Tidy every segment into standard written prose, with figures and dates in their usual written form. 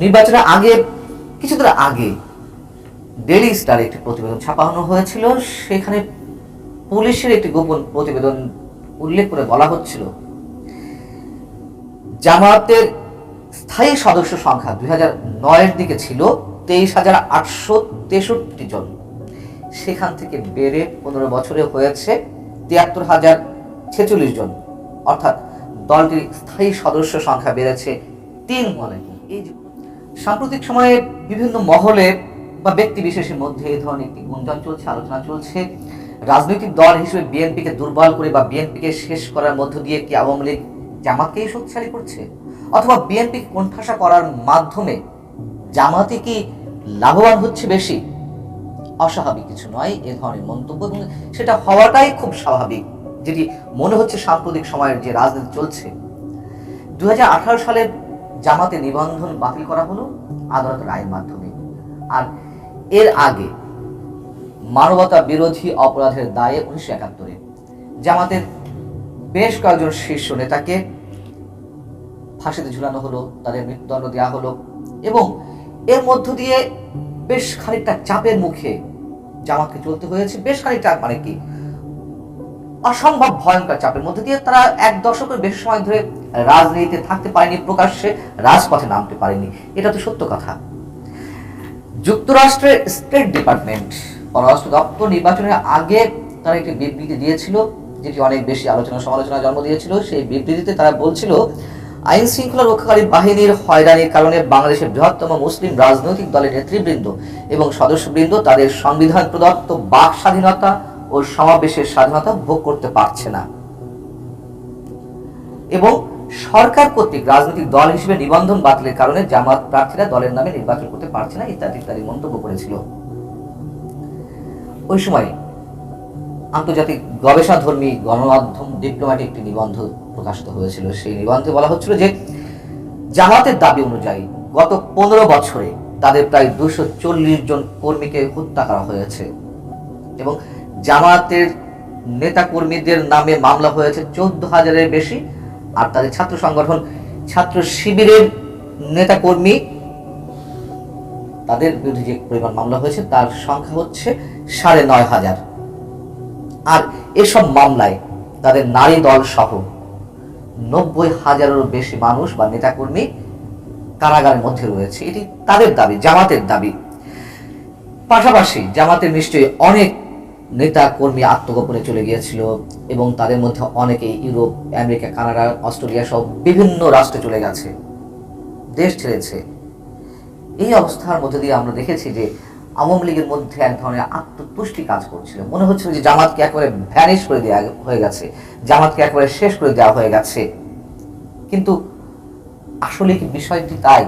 নির্বাচনের আগে কিছুদিন আগে ডেইলি স্টার একটি প্রতিবেদন ছাপানো হয়েছিল। সেখানে পুলিশের একটি গোপন প্রতিবেদন উল্লেখ করে বলা হচ্ছিল জামায়াতের স্থায়ী সদস্য সংখ্যা 2009-এর দিকে ছিল 23,863 জন, সেখান থেকে বেড়ে 15 বছরে হয়েছে 73,046 জন, অর্থাৎ দলটির স্থায়ী সদস্য সংখ্যা বেড়েছে 3 গুণ। এই সাম্প্রতিক সময়ে বিভিন্ন মহলে বা ব্যক্তি বিশেষের মধ্যে এই ধরনের একটি গুঞ্জন চলছে, আলোচনা চলছে। রাজনৈতিক দল হিসেবে বিএনপিকে দুর্বল করে বা বিএনপিকে শেষ করার মধ্য দিয়ে কি আওয়ামী লীগ জামাতকেই শক্তিশালী করছে, অথবা বিএনপিকে কোণঠাসা করার মাধ্যমে জামাতে কি লাভবান হচ্ছে বেশি? অস্বাভাবিক কিছু নয় এ ধরনের মন্তব্য, এবং সেটা হওয়াটাই খুব স্বাভাবিক। যেটি মনে হচ্ছে সাম্প্রতিক সময়ের যে রাজনীতি চলছে। 2018 সালের জামাতে নিবন্ধন বাতিল করা হলো আদালতের রায়ের মাধ্যমে, আর এর আগে মানবতা বিরোধী অপরাধের দায়ে 1971-এ জামাতের বেশ কয়েকজন শীর্ষ নেতাকে ফাঁসিতে ঝুলানো হলো, তাদের মৃত্যুদণ্ড দেওয়া হলো, এবং এর মধ্য দিয়ে বেশ খানিকটা চাপের মুখে জামাতকে চলতে হয়েছে। বেশ খানিকটা মানে কি অসম্ভব ভয়ঙ্কর চাপের মধ্যে দিয়ে তারা এক দশকের বেশি সময় ধরে রাজনীতিতে থাকতে পারেনি, প্রকাশ্যে রাজপথে নামতে পারেনি। এটা তো সত্য কথা। যুক্তরাষ্ট্রের স্টেট ডিপার্টমেন্ট পররাষ্ট্র দপ্তর নির্বাচনের আগে তারা একটি বিবৃতি দিয়েছিল, যেটি অনেক বেশি আলোচনা সমালোচনা জন্ম দিয়েছিল। সেই বিবৃতিতে তারা বলছিল, আইন শৃঙ্খলা রক্ষাকারী বাহিনীর হয়রানির কারণে বাংলাদেশের বৃহত্তম মুসলিম রাজনৈতিক দলের নেতৃবৃন্দ এবং সদস্যবৃন্দ তাদের সংবিধান প্রদত্ত বাক স্বাধীনতা ও সমাবেশের স্বাধীনতা ভোগ করতে পারছে না, এবং সরকার কর্তৃক রাজনৈতিক দল হিসেবে নিবন্ধন বাতিলের কারণে জামাত প্রার্থীরা দলের নামে নির্বাচন করতে পারছে না, ইত্যাদি ইত্যাদি মন্তব্য করেছিল। ওই সময় আন্তর্জাতিক গবেষণাধর্মী গণমাধ্যম ডিপ্লোম্যাটিক একটি নিবন্ধ প্রকাশিত হয়েছিল। সেই নিবন্ধে বলা হচ্ছিল যে জামাতের দাবি অনুযায়ী গত 15 বছরে তাদের প্রায় 240 জন কর্মীকে হত্যা করা হয়েছে, এবং জামাতের নেতা কর্মীদের নামে মামলা হয়েছে 14,000-এর বেশি, আর তাদের ছাত্র সংগঠন ছাত্র শিবিরের নেতা কর্মী তাদের বিরুদ্ধে যে পরিমাণ মামলা হয়েছে তার সংখ্যা হচ্ছে 9,500। আর এসব মামলায় তাদের নারী দল সহ 90,000-এরও বেশি মানুষ বা নেতাকর্মী কারাগারের মধ্যে রয়েছে। এটি তাদের দাবি, জামাতের দাবি। পাশাপাশি জামাতের নিশ্চয়ই অনেক নেতা কর্মী আত্মগোপনে চলে গিয়েছিল, এবং তাদের মধ্যে অনেকে ইউরোপ, আমেরিকা, কানাডা, অস্ট্রেলিয়া সহ বিভিন্ন রাষ্ট্রে চলে গেছে, দেশ ছেড়েছে। এই অবস্থার মধ্যে দিয়ে আমরা দেখেছি যে আওয়ামী লীগের মধ্যে এক ধরনের আত্মতুষ্টি কাজ করছিল। মনে হচ্ছিল যে জামাতকে একেবারে ভ্যানিশ করে দেওয়া হয়ে গেছে, জামাতকে একেবারে শেষ করে দেওয়া হয়ে গেছে। কিন্তু আসলে কি বিষয়টি তাই?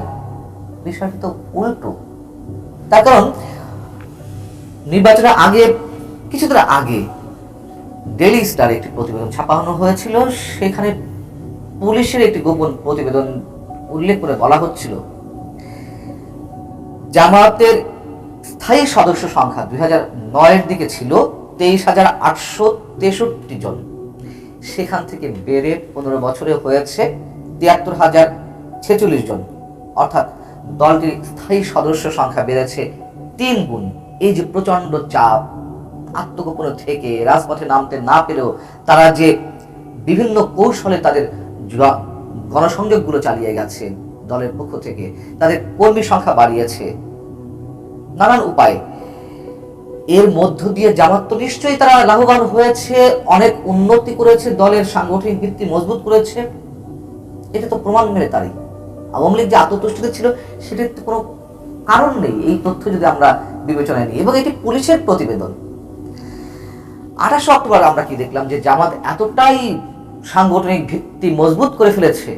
বিষয়টি তো উল্টো। তার কারণ নির্বাচনের আগে কিছুদিন আগে ডেইলি স্টার একটি প্রতিবেদন ছাপানো হয়েছিল। সেখানে পুলিশের একটি গোপন প্রতিবেদন উল্লেখ করে বলা হচ্ছিল জামায়াতের স্থায়ী সদস্য সংখ্যা 2009-এর দিকে ছিল 23,863 জন, সেখান থেকে বেড়ে 15 বছরে হয়েছে 73,046 জন, অর্থাৎ দলটির স্থায়ী সদস্য সংখ্যা বেড়েছে 3 গুণ। এই যে প্রচন্ড চাপ, আত্মগোপনে থেকে রাজপথে নামতে না পেরেও তারা যে বিভিন্ন কৌশলে তাদের গণসংযোগগুলো চালিয়ে গেছে দলের পক্ষ থেকে, তাদের কর্মী সংখ্যা বাড়িয়েছে নানান উপায়ে, এর মধ্য দিয়ে জামাত তো নিশ্চয়ই তারা লাভবান হয়েছে, অনেক উন্নতি করেছে, দলের সাংগঠনিক ভিত্তি মজবুত করেছে। এটা তো প্রমাণ মেলে তারই। আওয়ামী লীগ যে আত্মতুষ্টিতে ছিল সেটার তো কোনো কারণ নেই, এই তথ্য যদি আমরা বিবেচনায় নিই। এবং এটি পুলিশের প্রতিবেদন। 28 অক্টোবর আমরা কি দেখলাম যে জামাত এতটাই সাংগঠনিক ভিত্তি মজবুত করে ফেলেছে।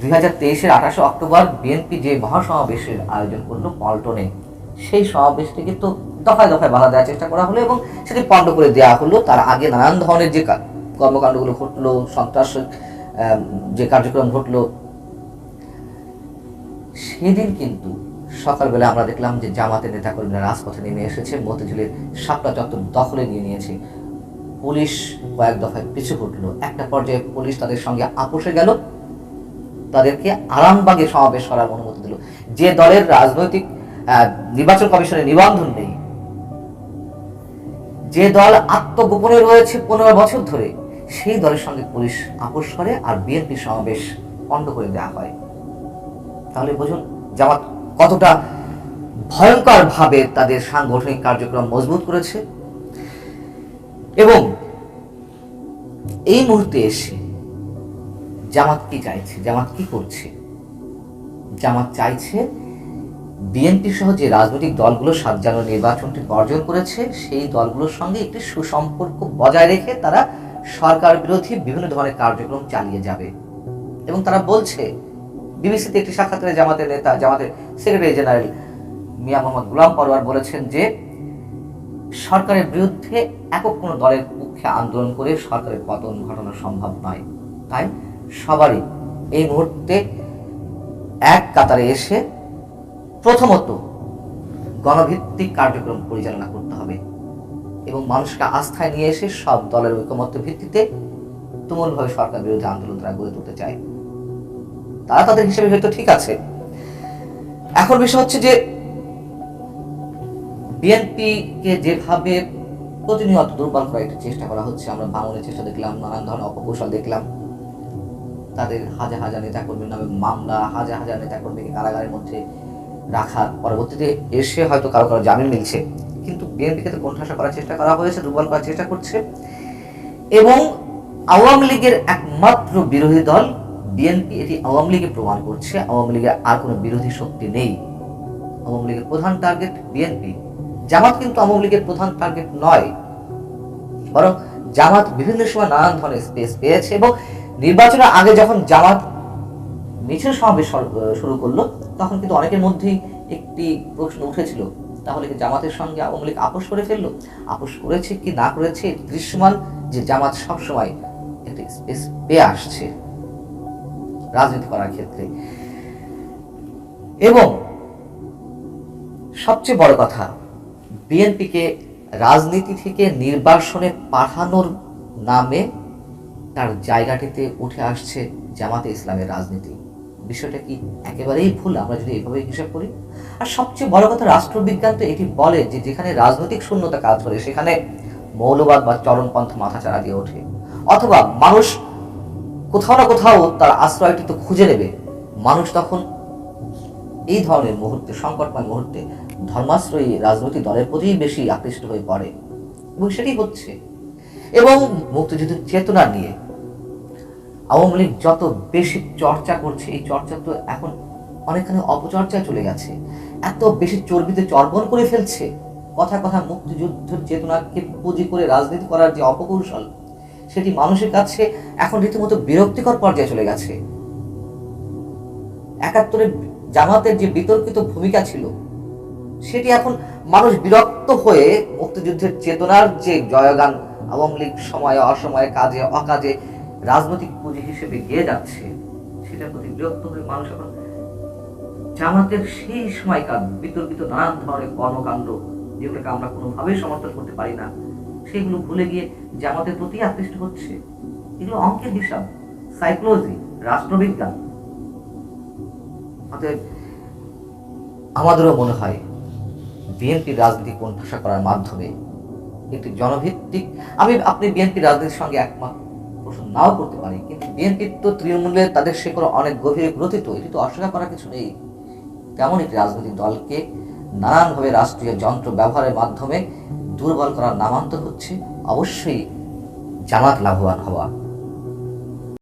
2023-এর 28 অক্টোবর বিএনপি যে মহাসমাবেশের আয়োজন করলো পল্টনে, সেই সমাবেশকে কিন্তু দফায় দফায় বাধা দেওয়ার চেষ্টা করা হলো এবং সেটি পণ্ড করে দেওয়া হলো। তার আগে নানান ধরনের যে কর্মকাণ্ডগুলো ঘটলো, সন্ত্রাস যে কার্যক্রম ঘটলো, সেদিন কিন্তু সকালবেলা আমরা দেখলাম যে জামাতের নেতাকর্মীরা রাজপথে নেমে এসেছে, মতিঝিলের শাপলা চত্বর দখলে নিয়ে নিয়েছে। পুলিশ কয়েক দফায় পিছু হটলো। একটা পর্যায়ে পুলিশ তাদের সঙ্গে আপোষে গেল তাদেরকে আরামবাগে সমাবেশ করার অনুমতি দিল। যে দলের রাজনৈতিক নির্বাচন কমিশনের নিবন্ধন নেই, যে দল আত্মগোপনে রয়েছে 15 বছর ধরে, সেই দলের সঙ্গে পুলিশ আপোষ করে আর বিএনপি সমাবেশ বন্ধ করে দেওয়া হয়। তাহলে বুঝুন জামাত কতটা ভয়ঙ্কর ভাবে তাদের সাংগঠনিক কার্যক্রম মজবুত করেছে। এবং এই মুহূর্তে এসে জামাত কি চাইছে, জামাত কি করছে? জামাত চাইছে বিএনপি সহ যে রাজনৈতিক দলগুলো 7 জানুয়ারি নির্বাচনটি বর্জন করেছে, সেই দলগুলোর সঙ্গে একটি সুসম্পর্ক বজায় রেখে তারা সরকার বিরোধী বিভিন্ন ধরনের কার্যক্রম চালিয়ে যাবে। এবং তারা বলছে, বিবিসিতে একটি সাক্ষাৎকারে জামাতের নেতা, জামাতের সেক্রেটারি জেনারেল মিয়া মোহাম্মদ গোলাম পরোয়ার বলেছেন যে সরকারের বিরুদ্ধে একক কোনো দলের পক্ষে আন্দোলন করে সরকারের পতন ঘটানো সম্ভব নয়। তাই সবারই এই মুহূর্তে এক কাতারে এসে প্রথমত গণভিত্তিক কার্যক্রম পরিচালনা করতে হবে এবং মানুষকে আস্থায় নিয়ে এসে সব দলের ঐকমত্যের ভিত্তিতে তুমুলভাবে সরকার বিরোধী আন্দোলন তারা গড়ে তুলতে চায়। তারা তাদের হিসেবে হয়তো ঠিক আছে। এখন বিষয় হচ্ছে যে বিএনপি কে যেভাবে প্রতিনিয়ত দুর্বল করার একটা চেষ্টা করা হচ্ছে, আমরা ভাঙনের চেষ্টা দেখলাম, নানান ধরনের অপকৌশল দেখলাম, তাদের হাজার হাজার নেতাকর্মীর নামে মামলা, হাজার হাজার নেতাকর্মীকে কারাগারের মধ্যে রাখা, পরবর্তীতে এসে হয়তো কারো কারো জামিন মিলছে, কিন্তু বিএনপিকে তো কোণঠাসা করার চেষ্টা করা হয়েছে, দুর্বল করার চেষ্টা করছে। এবং আওয়ামী লীগের একমাত্র বিরোধী দল বিএনপি, এটি আওয়ামী লীগে প্রমাণ করছে আওয়ামী লীগের আর কোনো বিরোধী শক্তি নেই। আওয়ামী লীগের প্রধান টার্গেট বিএনপি। জামাত কিন্তু আওয়ামী লীগের প্রধান টার্গেট নয়, বরং জামাত বিভিন্ন সময় নানান ধরনের স্পেস পেয়েছে। এবং নির্বাচনের আগে যখন জামাত মিছিল সমাবেশ শুরু করলো, তখন কিন্তু অনেকের মধ্যেই একটি প্রশ্ন উঠেছিল, তাহলে কি জামাতের সঙ্গে আওয়ামী লীগ আপোষ করে ফেললো? আপোষ করেছে কি না করেছে দৃশ্যমান যে জামাত সবসময় একটি স্পেস পেয়ে আসছে রাজনীতি করার ক্ষেত্রে। এবং সবচেয়ে বড় কথা, বিএনপিকে রাজনীতি থেকে নির্বাসনে পাঠানোর নামে তার জায়গাটিতে উঠে আসছে জামাতে ইসলামের রাজনীতি। বিষয়টা কি একেবারেই ভুল আমরা যদি এইভাবে হিসাব করি? আর সবচেয়ে বড় কথা, রাষ্ট্রবিজ্ঞান তো এটি বলে যে যেখানে রাজনৈতিক শূন্যতা কাজ করে সেখানে মৌলবাদ বা চরমপন্থা মাথাচাড়া দিয়ে ওঠে, অথবা মানুষ কোথাও না কোথাও তার আশ্রয়টি তো খুঁজে নেবে। মানুষ তখন এই ধরনের মুহূর্তে, সংকটময় মুহূর্তে ধর্মাশ্রয়ী রাজনৈতিক দলের প্রতি বেশি আকৃষ্ট হয়ে পড়ে, এবং সেটাই হচ্ছে। এবং মুক্তিযুদ্ধের চেতনা নিয়ে আওয়ামী লীগ যত বেশি চর্চা করছে, এই চর্চা তো এখন অনেকখানি অপচর্চায় চলে গেছে, এত বেশি চর্বিতে চর্বণ করে ফেলছে। কথা কথা মুক্তিযুদ্ধের চেতনাকে পুঁজি করে রাজনীতি করার যে অপকৌশল, সেটি মানুষের কাছে এখন রীতিমতো বিরক্তিকর পর্যায়ে চলে গেছে। ৭১ জামাতের যে বিতর্কিত ভূমিকা ছিল, সেটি এখন মানুষ বিরক্ত হয়ে মুক্তিযুদ্ধের চেতনার যে জয়গান আওয়ামী লীগ সময়ে অসময়ে কাজে অকাজে রাজনৈতিক পুঁজি হিসেবে গিয়ে যাচ্ছে, সেটার প্রতি বিরক্ত হয়ে মানুষ এখন জামাতের সেই সময়কার বিতর্কিত নানান ধরনের কর্মকাণ্ড, যেগুলোকে আমরা কোনোভাবেই সমর্থন করতে পারি না, সেগুলো ভুলে গিয়ে জামাতের প্রতি আকৃষ্ট হচ্ছে। এগুলো অঙ্কের হিসাব, সাইকোলজি, রাষ্ট্রবিজ্ঞান। অতএব আমাদেরও মনে হয় বিএনপি রাজনীতি কোণঠাসা করার মাধ্যমে একটি জনভিত্তিক, আপনি বিএনপি রাজনীতির সঙ্গে একমত পোষণ নাও করতে পারি, কিন্তু বিএনপির তো তৃণমূলে তাদের শেকড় অনেক গভীরে গ্রথিত, এটি তো অস্বীকার করার কিছু নেই। তেমন একটি রাজনৈতিক দলকে নানানভাবে রাষ্ট্রীয় যন্ত্র ব্যবহারের মাধ্যমে দুর্বল করার নামান্তর হচ্ছে অবশ্যই জামাত লাভবান হওয়া।